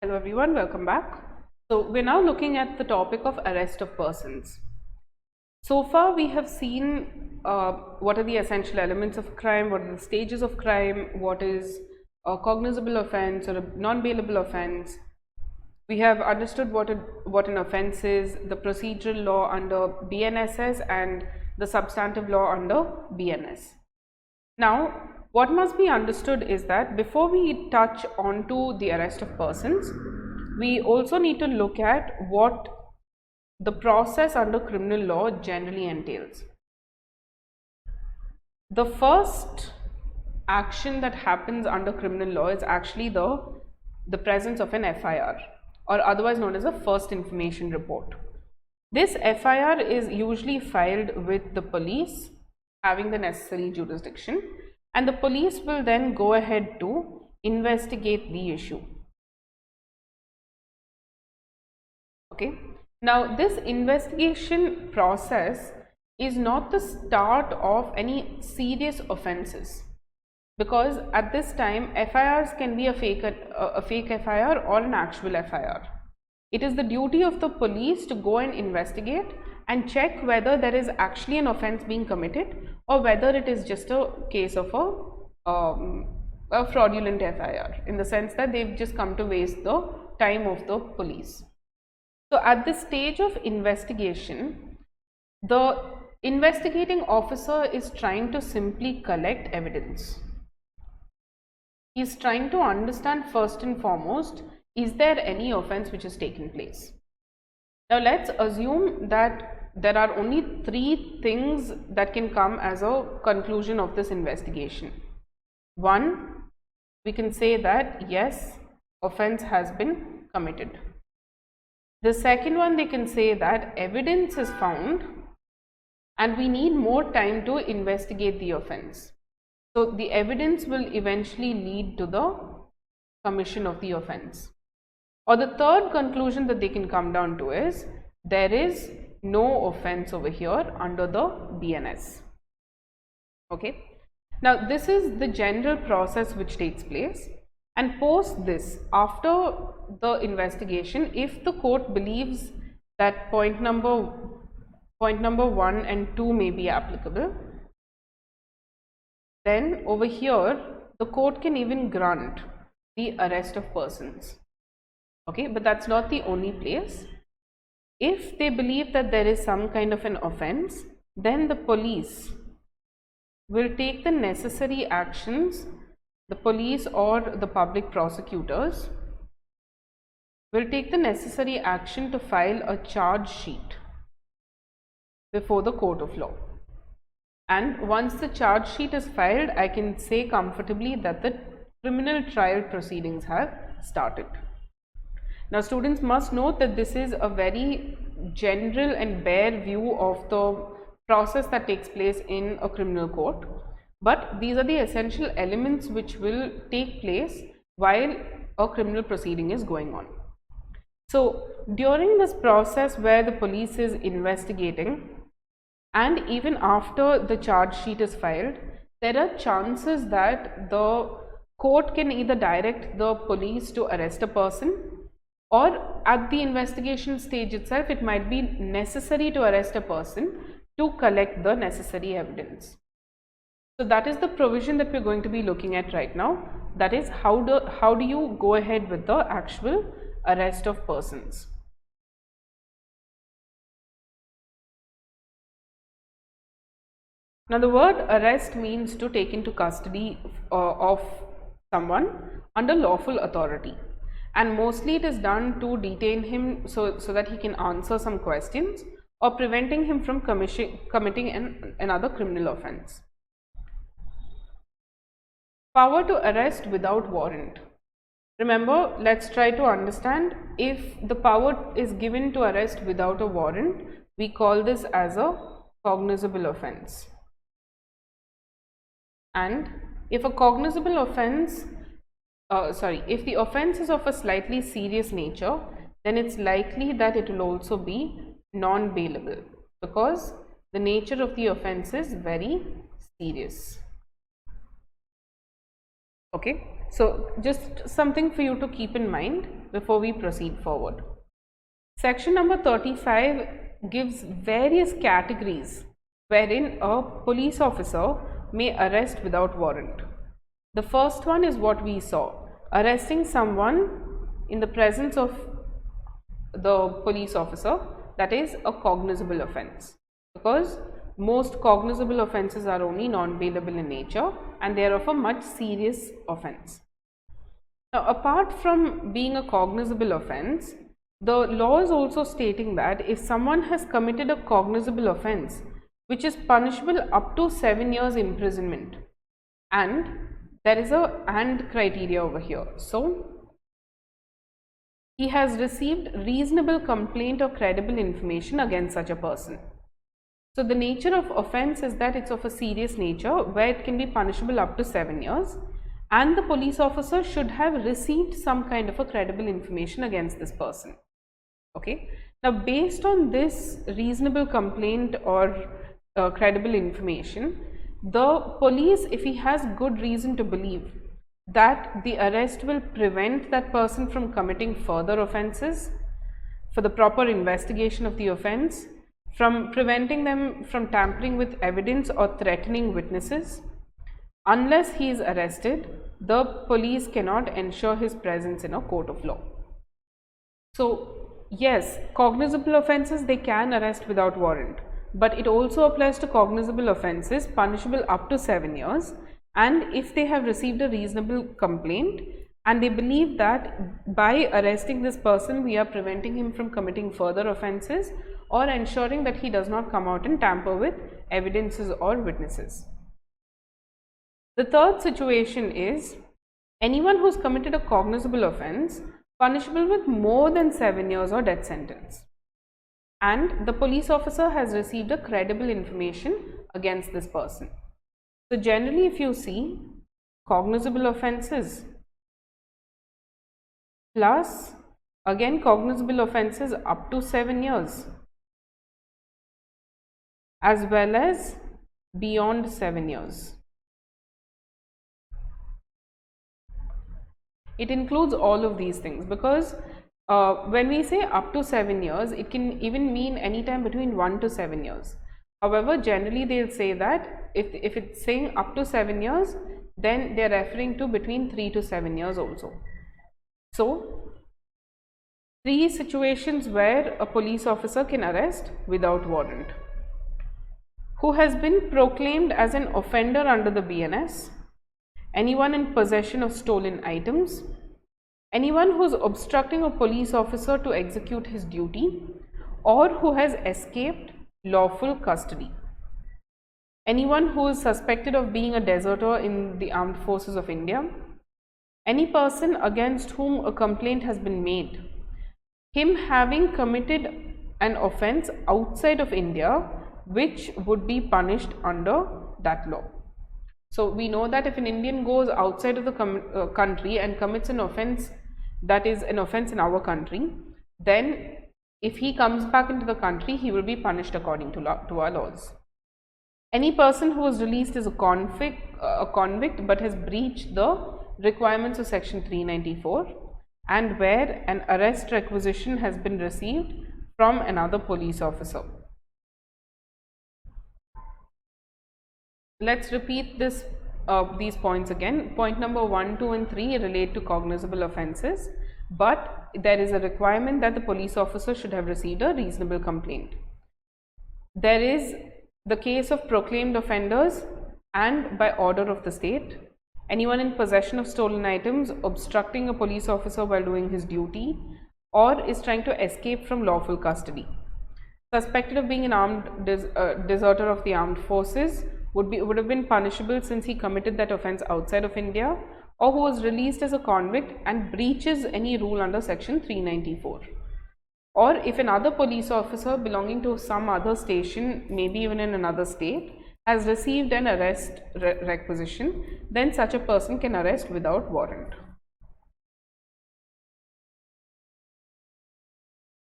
Hello everyone, welcome back. So we're now looking at the topic of arrest of persons. So far we have seen what are the essential elements of crime, what are the stages of crime, what is a cognizable offense or a non-bailable offense. We have understood what an offense is, the procedural law under BNSS and the substantive law under BNS. Now, what must be understood is that before we touch onto the arrest of persons, we also need to look at what the process under criminal law generally entails. The first action that happens under criminal law is actually the presence of an FIR, or otherwise known as a first information report. This FIR is usually filed with the police having the necessary jurisdiction, and the police will then go ahead to investigate the issue. Okay. Now, this investigation process is not the start of any serious offenses, because at this time FIRs can be a fake FIR or an actual FIR. It is the duty of the police to go and investigate and check whether there is actually an offense being committed or whether it is just a case of a fraudulent FIR, in the sense that they've just come to waste the time of the police. So at this stage of investigation, the investigating officer is trying to simply collect evidence. He is trying to understand first and foremost, is there any offense which has taken place? Now let's assume that there are only three things that can come as a conclusion of this investigation. One, we can say that yes, offense has been committed. The second one, they can say that evidence is found and we need more time to investigate the offense. So the evidence will eventually lead to the commission of the offense. Or the third conclusion that they can come down to is there is no offense over here under the BNS. Okay. Now this is the general process which takes place, and post this, after the investigation, if the court believes that point number 1 and 2 may be applicable, then over here the court can even grant the arrest of persons. Okay, but that's not the only place. If they believe that there is some kind of an offense, then the police will take the necessary actions. The police or the public prosecutors will take the necessary action to file a charge sheet before the court of law. And once the charge sheet is filed, I can say comfortably that the criminal trial proceedings have started. Now, students must note that this is a very general and bare view of the process that takes place in a criminal court, but these are the essential elements which will take place while a criminal proceeding is going on. So, during this process where the police is investigating, and even after the charge sheet is filed, there are chances that the court can either direct the police to arrest a person, or at the investigation stage itself, it might be necessary to arrest a person to collect the necessary evidence. So that is the provision that we're going to be looking at right now. That is, how do you go ahead with the actual arrest of persons. Now the word arrest means to take into custody of someone under lawful authority, and mostly it is done to detain him so that he can answer some questions, or preventing him from committing another criminal offense. Power to arrest without warrant. Remember, let's try to understand, if the power is given to arrest without a warrant, we call this as a cognizable offense. And if a cognizable offense, if the offense is of a slightly serious nature, then it's likely that it will also be non-bailable, because the nature of the offense is very serious. Okay, So just something for you to keep in mind before we proceed forward. Section number 35 gives various categories wherein a police officer may arrest without warrant. The first one is what we saw, arresting someone in the presence of the police officer, that is a cognizable offense, because most cognizable offenses are only non-bailable in nature and they are of a much serious offense. Now, apart from being a cognizable offense, the law is also stating that if someone has committed a cognizable offense which is punishable up to 7 years imprisonment, and there is a and criteria over here. So he has received reasonable complaint or credible information against such a person. So the nature of offense is that it's of a serious nature where it can be punishable up to 7 years, and the police officer should have received some kind of a credible information against this person. Okay. Now, based on this reasonable complaint or credible information, the police, if he has good reason to believe that the arrest will prevent that person from committing further offenses, for the proper investigation of the offense, from preventing them from tampering with evidence or threatening witnesses, unless he is arrested, the police cannot ensure his presence in a court of law. So yes, cognizable offenses they can arrest without warrant, but it also applies to cognizable offenses punishable up to 7 years, and if they have received a reasonable complaint and they believe that by arresting this person we are preventing him from committing further offenses or ensuring that he does not come out and tamper with evidences or witnesses. The third situation is anyone who has committed a cognizable offense punishable with more than 7 years or death sentence, and the police officer has received a credible information against this person. So generally, if you see cognizable offenses plus again cognizable offenses up to 7 years as well as beyond 7 years. It includes all of these things, because when we say up to 7 years, it can even mean any time between 1 to 7 years. However, generally they'll say that if it's saying up to 7 years, then they're referring to between 3 to 7 years also. So 3 situations where a police officer can arrest without warrant: who has been proclaimed as an offender under the BNS, anyone in possession of stolen items, anyone who is obstructing a police officer to execute his duty, or who has escaped lawful custody, anyone who is suspected of being a deserter in the armed forces of India, any person against whom a complaint has been made, him having committed an offence outside of India which would be punished under that law. So we know that if an Indian goes outside of the country and commits an offence that is an offence in our country, then if he comes back into the country, he will be punished according to our laws. Any person who was released as a convict but has breached the requirements of section 394, and where an arrest requisition has been received from another police officer. Let's repeat these points again. Point number 1, 2 and 3 relate to cognizable offences, but there is a requirement that the police officer should have received a reasonable complaint. There is the case of proclaimed offenders and by order of the state, anyone in possession of stolen items, obstructing a police officer while doing his duty, or is trying to escape from lawful custody, suspected of being an armed deserter of the armed forces, would have been punishable since he committed that offence outside of India, or who was released as a convict and breaches any rule under section 394. Or if another police officer belonging to some other station, maybe even in another state, has received an arrest requisition, then such a person can arrest without warrant.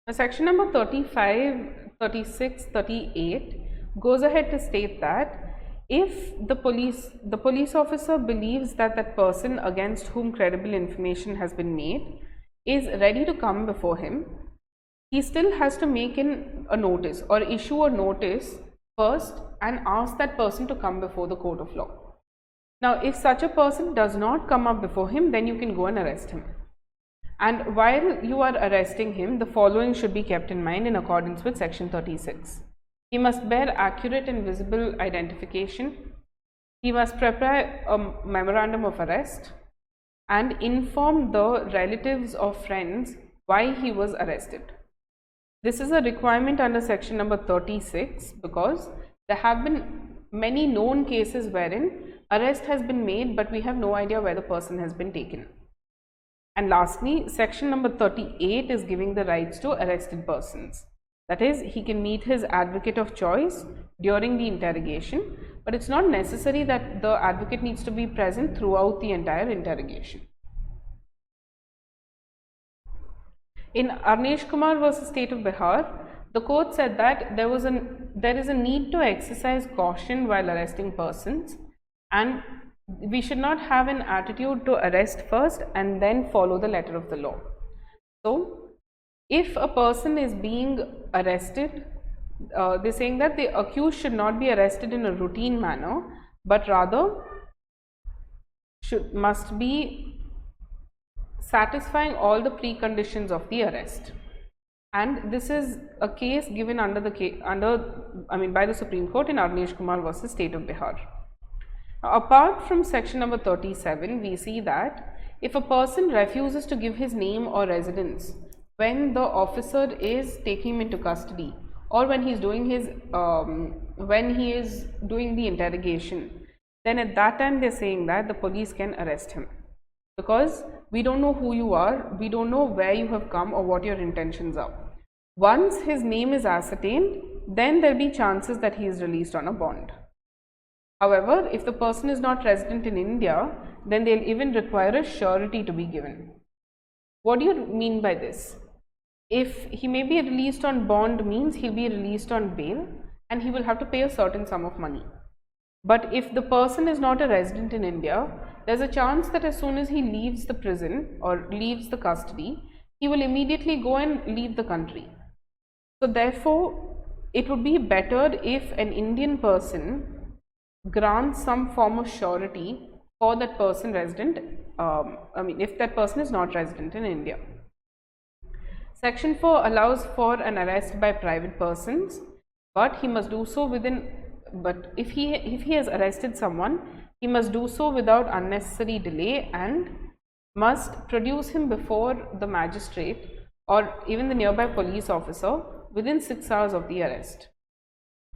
Now, section number 35, 36, 38 goes ahead to state that if the police officer believes that that person against whom credible information has been made is ready to come before him, he still has to make in a notice or issue a notice first and ask that person to come before the court of law. Now, if such a person does not come up before him, then you can go and arrest him. And while you are arresting him, the following should be kept in mind in accordance with section 36. He must bear accurate and visible identification. He must prepare a memorandum of arrest and inform the relatives or friends why he was arrested. This is a requirement under section number 36 because there have been many known cases wherein arrest has been made but we have no idea where the person has been taken. And lastly, section number 38 is giving the rights to arrested persons. That is, he can meet his advocate of choice during the interrogation, but it's not necessary that the advocate needs to be present throughout the entire interrogation. In Arnesh Kumar versus State of Bihar, the court said that there is a need to exercise caution while arresting persons, and we should not have an attitude to arrest first and then follow the letter of the law. So, if a person is being arrested, they're saying that the accused should not be arrested in a routine manner, but rather must be satisfying all the preconditions of the arrest. And this is a case given by the Supreme Court in Arnesh Kumar versus State of Bihar. Now, apart from section number 37, we see that if a person refuses to give his name or residence when the officer is taking him into custody or when he is doing the interrogation, then at that time they're saying that the police can arrest him, because we don't know who you are, we don't know where you have come or what your intentions are. Once his name is ascertained, then there'll be chances that he is released on a bond. However, if the person is not resident in India, then they'll even require a surety to be given. What do you mean by this? If he may be released on bond means he'll be released on bail and he will have to pay a certain sum of money. But if the person is not a resident in India, there's a chance that as soon as he leaves the prison or leaves the custody, he will immediately go and leave the country. So therefore, it would be better if an Indian person grants some form of surety for that person resident, if that person is not resident in India. Section 4 allows for an arrest by private persons, but he must do so if he has arrested someone, he must do so without unnecessary delay and must produce him before the magistrate or even the nearby police officer within 6 hours of the arrest.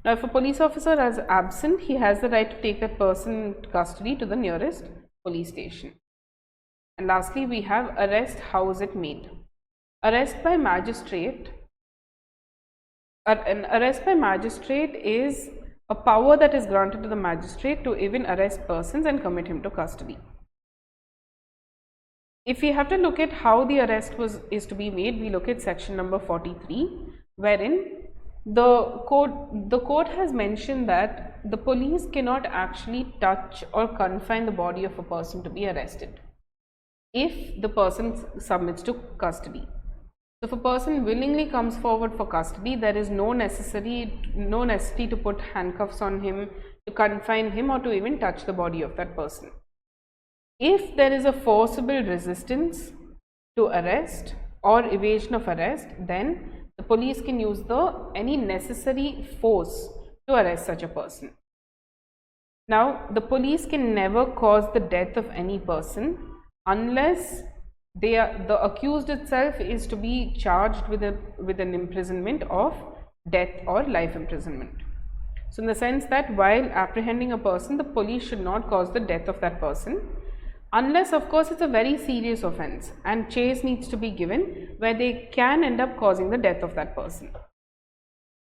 Now, if a police officer is absent, he has the right to take that person into custody to the nearest police station. And lastly, we have arrest, how is it made? Arrest by magistrate. An arrest by magistrate is a power that is granted to the magistrate to even arrest persons and commit him to custody. If we have to look at how the arrest is to be made, we look at section number 43, wherein the court has mentioned that the police cannot actually touch or confine the body of a person to be arrested if the person submits to custody. So if a person willingly comes forward for custody, there is no necessity to put handcuffs on him, to confine him, or to even touch the body of that person. If there is a forcible resistance to arrest or evasion of arrest, then the police can use any necessary force to arrest such a person. Now, the police can never cause the death of any person unless the accused itself is to be charged with an imprisonment of death or life imprisonment. So in the sense that while apprehending a person, the police should not cause the death of that person, unless of course it's a very serious offense and chase needs to be given where they can end up causing the death of that person.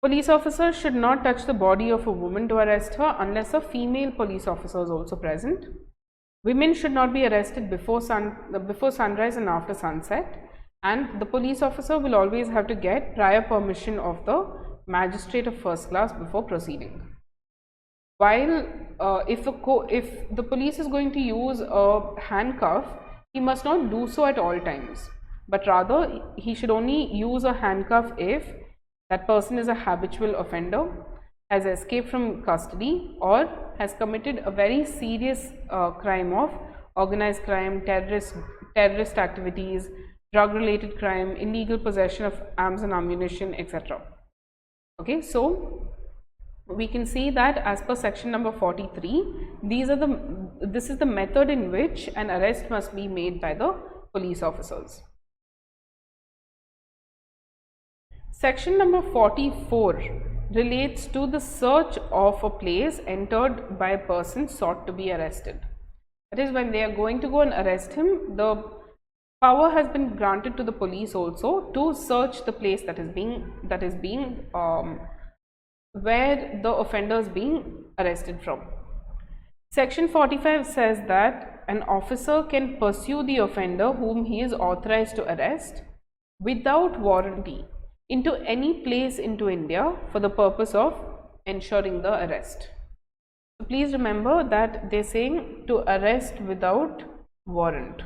Police officers should not touch the body of a woman to arrest her unless a female police officer is also present. Women should not be arrested before sunrise and after sunset, and the police officer will always have to get prior permission of the magistrate of first class before proceeding. while if the police is going to use a handcuff, he must not do so at all times, but rather he should only use a handcuff if that person is a habitual offender, has escaped from custody, or has committed a very serious crime of organized crime, terrorist activities, drug related crime, illegal possession of arms and ammunition, etc. Okay, so we can see that as per section number 43, this is the method in which an arrest must be made by the police officers. Section number 44 relates to the search of a place entered by a person sought to be arrested. That is, when they are going to go and arrest him, the power has been granted to the police also to search the place that is being where the offender is being arrested from. Section 45 says that an officer can pursue the offender whom he is authorized to arrest without warranty into any place into India for the purpose of ensuring the arrest. So please remember that they are saying to arrest without warrant.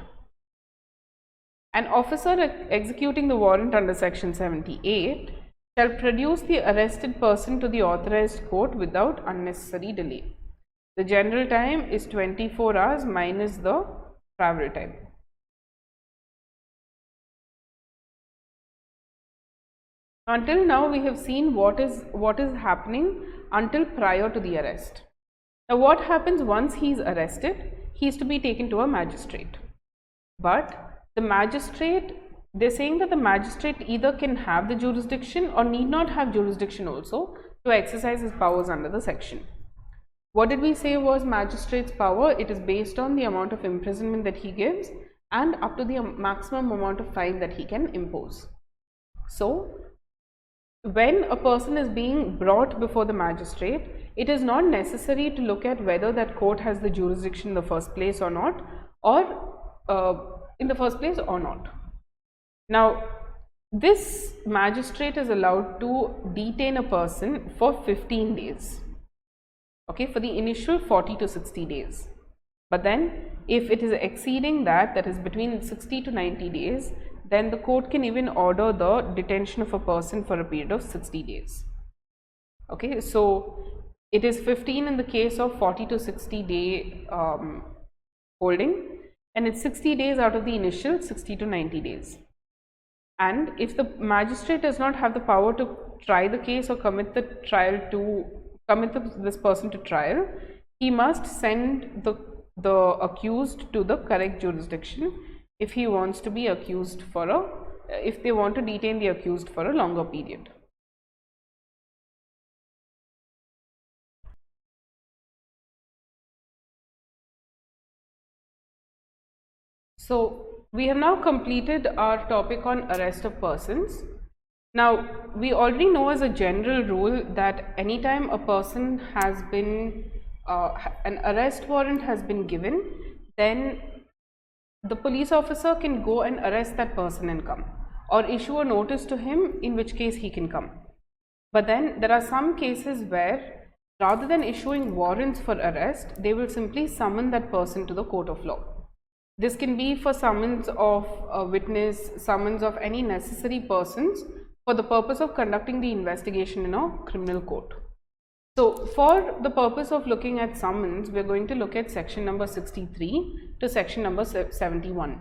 An officer executing the warrant under section 78 shall produce the arrested person to the authorized court without unnecessary delay. The general time is 24 hours minus the travel time. Until now we have seen what is happening until prior to the arrest. Now what happens once he is arrested? He is to be taken to a magistrate. But the magistrate, they are saying that the magistrate either can have the jurisdiction or need not have jurisdiction also to exercise his powers under the section. What did we say was magistrate's power? It is based on the amount of imprisonment that he gives and up to the maximum amount of fine that he can impose. So when a person is being brought before the magistrate, it is not necessary to look at whether that court has the jurisdiction in the first place or not, Now, this magistrate is allowed to detain a person for 15 days, okay, for the initial 40 to 60 days. But then if it is exceeding that is between 60 to 90 days, then the court can even order the detention of a person for a period of 60 days. Okay, so it is 15 in the case of 40 to 60 day holding, and it's 60 days out of the initial 60 to 90 days. And if the magistrate does not have the power to try the case or commit this person to trial, he must send the accused to the correct jurisdiction if he wants to be accused if they want to detain the accused for a longer period. So we have now completed our topic on arrest of persons. Now we already know as a general rule that anytime a person has been an arrest warrant has been given, then the police officer can go and arrest that person and come, or issue a notice to him, in which case he can come. But then there are some cases where rather than issuing warrants for arrest, they will simply summon that person to the court of law. This can be for summons of a witness, summons of any necessary persons for the purpose of conducting the investigation in a criminal court. So for the purpose of looking at summons, we are going to look at section number 63 to section number 71.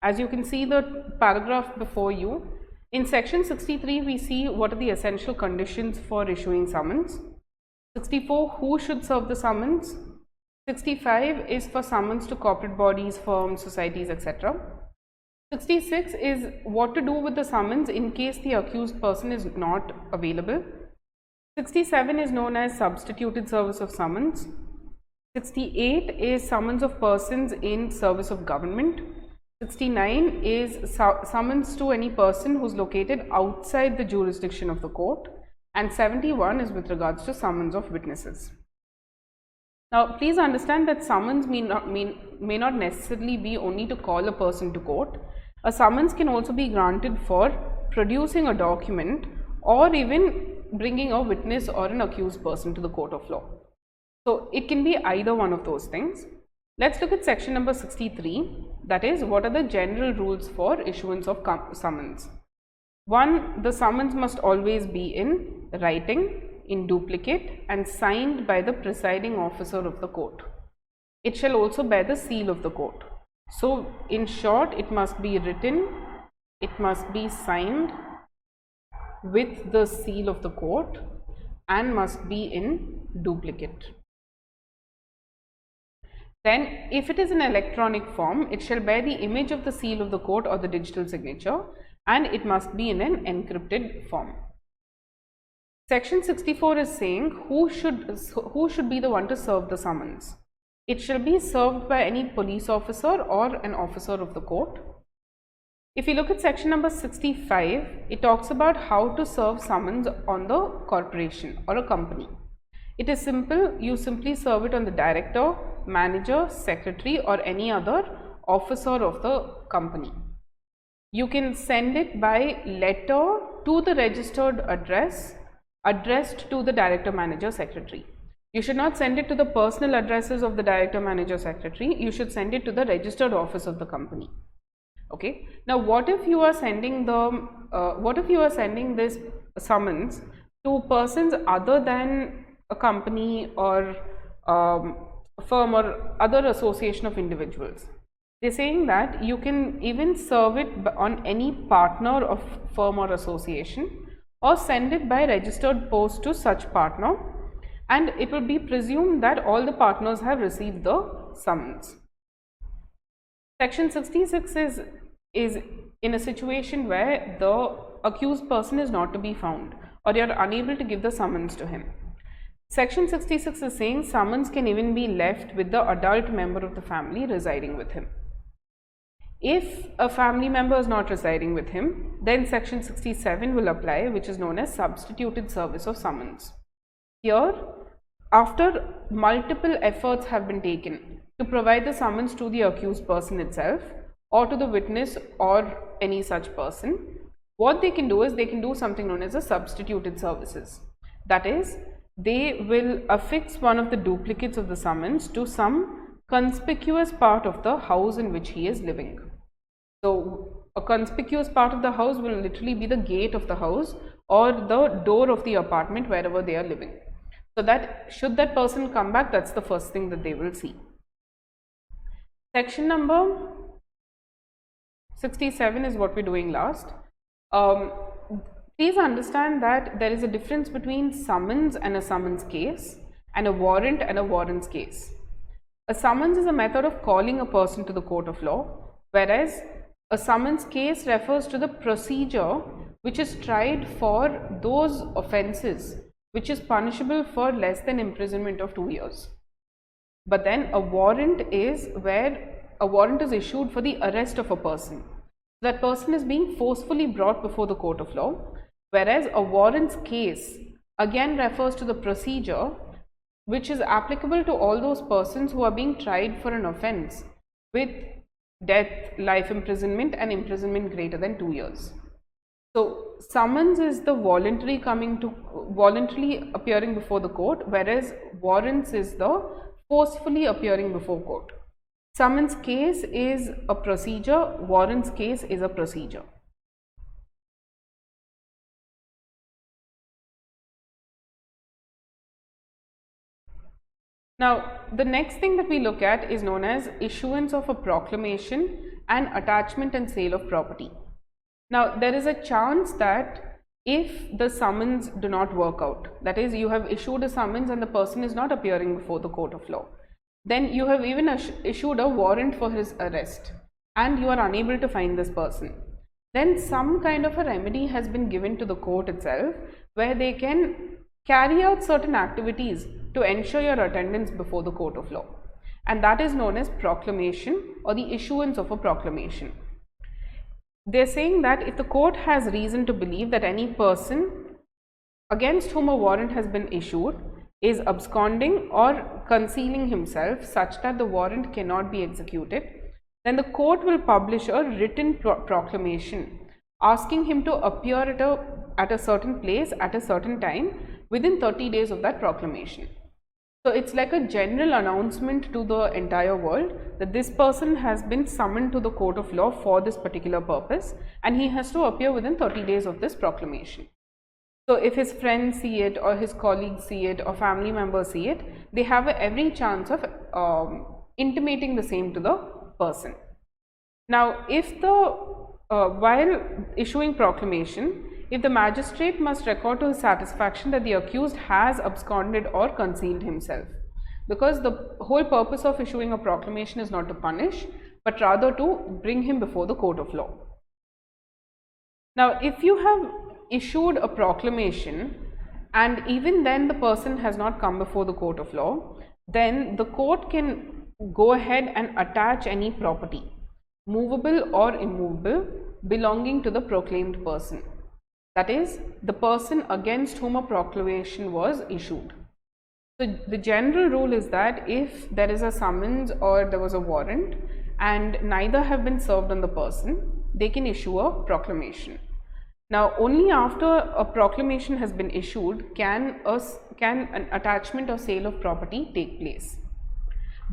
As you can see the paragraph before you, in section 63 we see what are the essential conditions for issuing summons. 64, who should serve the summons. 65 is for summons to corporate bodies, firms, societies, etc. 66 is what to do with the summons in case the accused person is not available. 67 is known as substituted service of summons. 68 is summons of persons in service of government. 69 is summons to any person who is located outside the jurisdiction of the court, and 71 is with regards to summons of witnesses. Now please understand that summons may not necessarily be only to call a person to court. A summons can also be granted for producing a document or even bringing a witness or an accused person to the court of law. So it can be either one of those things. Let's look at section number 63, that is, what are the general rules for issuance of summons. 1. The summons must always be in writing, in duplicate, and signed by the presiding officer of the court. It shall also bear the seal of the court. So in short, it must be written, it must be signed with the seal of the court, and must be in duplicate. Then, if it is in electronic form, it shall bear the image of the seal of the court or the digital signature, and it must be in an encrypted form. Section 64 is saying who should be the one to serve the summons. It shall be served by any police officer or an officer of the court. If you look at section number 65, it talks about how to serve summons on the corporation or a company. It is simple. You simply serve it on the director, manager, secretary, or any other officer of the company. You can send it by letter to the registered address addressed to the director, manager, secretary. You should not send it to the personal addresses of the director, manager, secretary. You should send it to the registered office of the company. Okay. Now, what if you are sending this summons to persons other than a company or a firm or other association of individuals? They're saying that you can even serve it on any partner of firm or association, or send it by registered post to such partner, and it will be presumed that all the partners have received the summons. Section 66 is in a situation where the accused person is not to be found, or you are unable to give the summons to him. Section 66 is saying summons can even be left with the adult member of the family residing with him. If a family member is not residing with him, then section 67 will apply, which is known as substituted service of summons. Here, after multiple efforts have been taken to provide the summons to the accused person itself, or to the witness or any such person, what they can do is they can do something known as a substituted services. That is, they will affix one of the duplicates of the summons to some conspicuous part of the house in which he is living. So a conspicuous part of the house will literally be the gate of the house or the door of the apartment wherever they are living. So that should that person come back, that's the first thing that they will see. Section number 67 is what we're doing last. Please understand that there is a difference between summons and a summons case, and a warrant and a warrants case. A summons is a method of calling a person to the court of law, whereas a summons case refers to the procedure which is tried for those offences which is punishable for less than imprisonment of 2 years. But then a warrant is where a warrant is issued for the arrest of a person. That person is being forcefully brought before the court of law, whereas a warrants case again refers to the procedure which is applicable to all those persons who are being tried for an offence with death, life imprisonment, and imprisonment greater than 2 years. So summons is the voluntarily appearing before the court, whereas warrants is the forcefully appearing before court. Summons case is a procedure, warrants case is a procedure. Now, the next thing that we look at is known as issuance of a proclamation and attachment and sale of property. Now, there is a chance that if the summons do not work out, that is, you have issued a summons and the person is not appearing before the court of law, then you have even issued a warrant for his arrest and you are unable to find this person, then some kind of a remedy has been given to the court itself where they can carry out certain activities to ensure your attendance before the court of law, and that is known as proclamation or the issuance of a proclamation. They are saying that if the court has reason to believe that any person against whom a warrant has been issued is absconding or concealing himself such that the warrant cannot be executed, then the court will publish a written proclamation asking him to appear at a certain place at a certain time within 30 days of that proclamation. So it's like a general announcement to the entire world that this person has been summoned to the court of law for this particular purpose, and he has to appear within 30 days of this proclamation. So if his friends see it, or his colleagues see it, or family members see it, they have every chance of intimating the same to the person. Now, if while issuing proclamation, if the magistrate must record to his satisfaction that the accused has absconded or concealed himself, because the whole purpose of issuing a proclamation is not to punish, but rather to bring him before the court of law. Now, if you have issued a proclamation and even then the person has not come before the court of law, then the court can go ahead and attach any property, movable or immovable, belonging to the proclaimed person. That is, the person against whom a proclamation was issued. So the general rule is that if there is a summons or there was a warrant and neither have been served on the person, they can issue a proclamation. Now, only after a proclamation has been issued can an attachment or sale of property take place.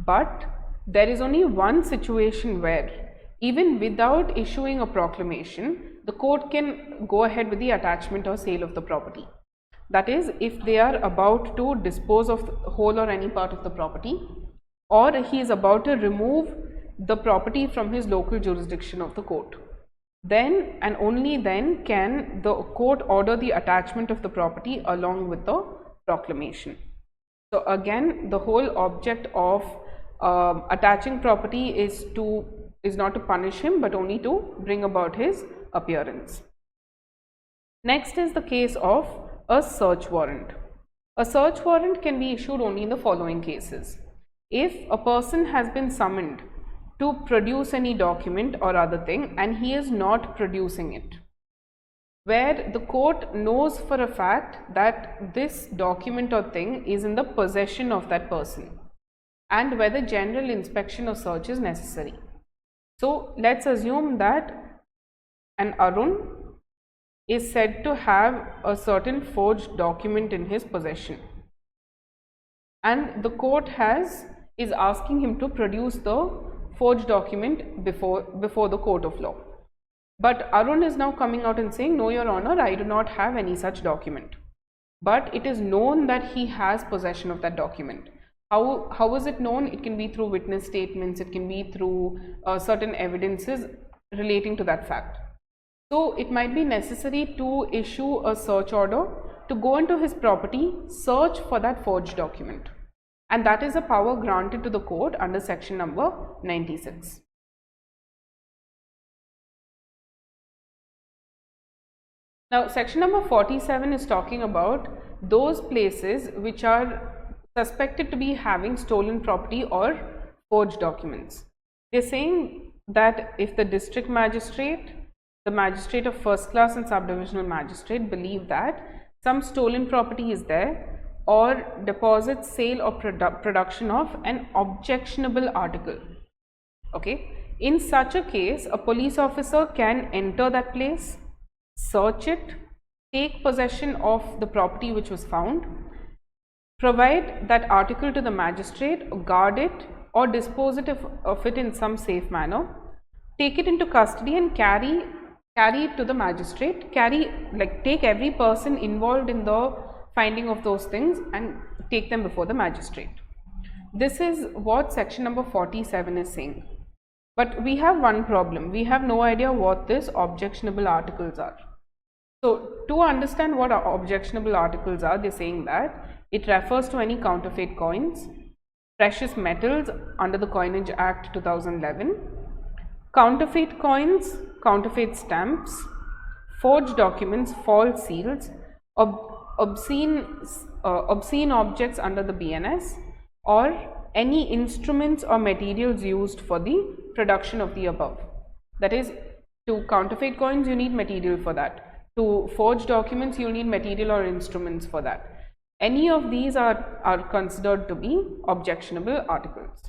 But there is only one situation where even without issuing a proclamation, the court can go ahead with the attachment or sale of the property. That is, if they are about to dispose of whole or any part of the property, or he is about to remove the property from his local jurisdiction of the court. Then and only then can the court order the attachment of the property along with the proclamation. So again, the whole object of attaching property is not to punish him, but only to bring about his appearance. Next is the case of a search warrant. A search warrant can be issued only in the following cases. If a person has been summoned to produce any document or other thing and he is not producing it, where the court knows for a fact that this document or thing is in the possession of that person, and whether general inspection or search is necessary. So let's assume that an Arun is said to have a certain forged document in his possession, and the court is asking him to produce the forged document before the court of law. But Arun is now coming out and saying, "No, Your Honor, I do not have any such document." But it is known that he has possession of that document. How is it known? It can be through witness statements, it can be through certain evidences relating to that fact. So it might be necessary to issue a search order to go into his property, search for that forged document. And that is a power granted to the court under section number 96. Now, section number 47 is talking about those places which are suspected to be having stolen property or forged documents. They are saying that if the district magistrate, the magistrate of first class and subdivisional magistrate believe that some stolen property is there, or deposit, sale or production of an objectionable article, okay, in such a case a police officer can enter that place, search it, take possession of the property which was found, provide that article to the magistrate, guard it or dispose of it in some safe manner, take it into custody and carry it to the magistrate, take every person involved in the finding of those things and take them before the magistrate. This is what section number 47 is saying. But we have one problem. We have no idea what these objectionable articles are. So to understand what objectionable articles are, they are saying that it refers to any counterfeit coins, precious metals under the Coinage Act 2011, counterfeit coins, counterfeit stamps, forged documents, false seals, obscene objects under the BNS, or any instruments or materials used for the production of the above. That is, to counterfeit coins you need material for that, to forge documents you need material or instruments for that. Any of these are considered to be objectionable articles.